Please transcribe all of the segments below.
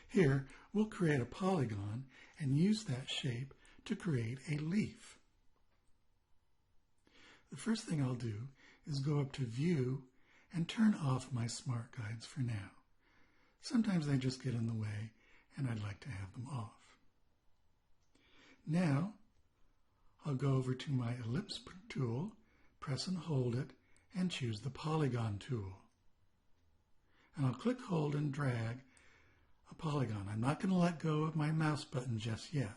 Here, we'll create a polygon and use that shape to create a leaf. The first thing I'll do is go up to View and turn off my smart guides for now. Sometimes they just get in the way and I'd like to have them off. Now, I'll go over to my ellipse tool, press and hold it, and choose the Polygon tool. And I'll click, hold, and drag a polygon. I'm not going to let go of my mouse button just yet.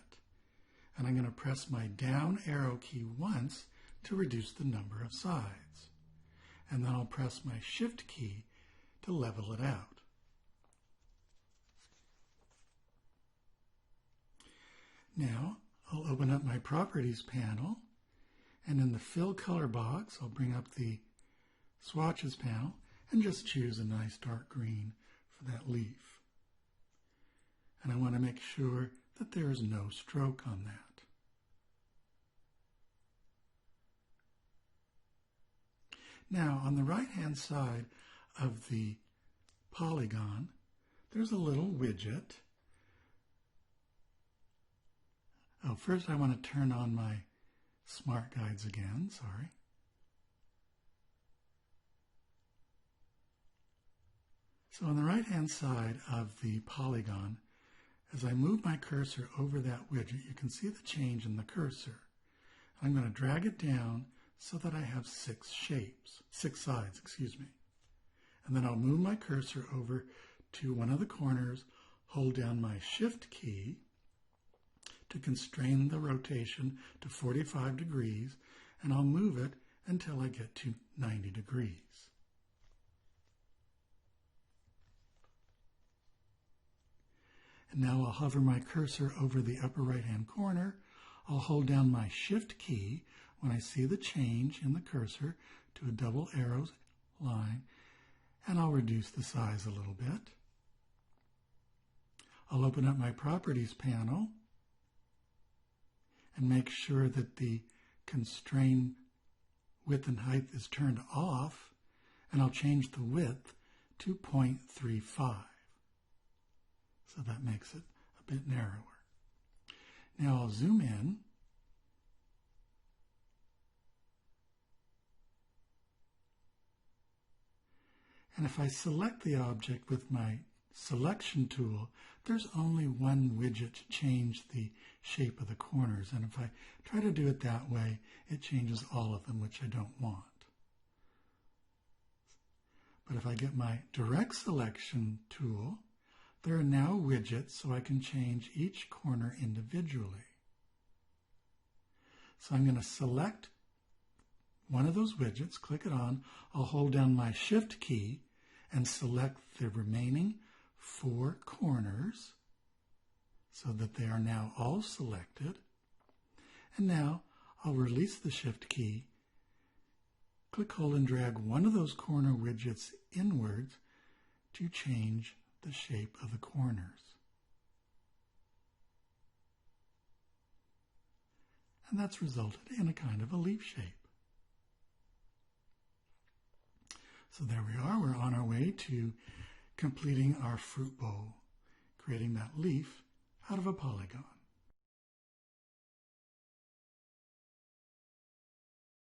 And I'm going to press my down arrow key once to reduce the number of sides. And then I'll press my Shift key to level it out. Now, I'll open up my Properties panel, and in the Fill Color box, I'll bring up the Swatches panel and just choose a nice dark green for that leaf. And I want to make sure that there is no stroke on that. Now, on the right-hand side of the polygon, there's a little widget. Oh, first I want to turn on my smart guides again, sorry. So on the right-hand side of the polygon, as I move my cursor over that widget, you can see the change in the cursor. I'm going to drag it down so that I have six sides, And then I'll move my cursor over to one of the corners, hold down my Shift key to constrain the rotation to 45 degrees, and I'll move it until I get to 90 degrees. And now I'll hover my cursor over the upper right-hand corner. I'll hold down my Shift key when I see the change in the cursor to a double arrow line, and I'll reduce the size a little bit. I'll open up my Properties panel and make sure that the Constrain Width and Height is turned off, and I'll change the width to 0.35. So that makes it a bit narrower. Now I'll zoom in. And if I select the object with my selection tool, there's only one widget to change the shape of the corners. And if I try to do it that way, it changes all of them, which I don't want. But if I get my direct selection tool, there are now widgets so I can change each corner individually. So I'm going to select one of those widgets, click it on, I'll hold down my Shift key and select the remaining 4 corners so that they are now all selected. And now I'll release the Shift key, click, hold, and drag one of those corner widgets inwards to change the shape of the corners. And that's resulted in a kind of a leaf shape. So there we are. We're on our way to completing our fruit bowl, creating that leaf out of a polygon.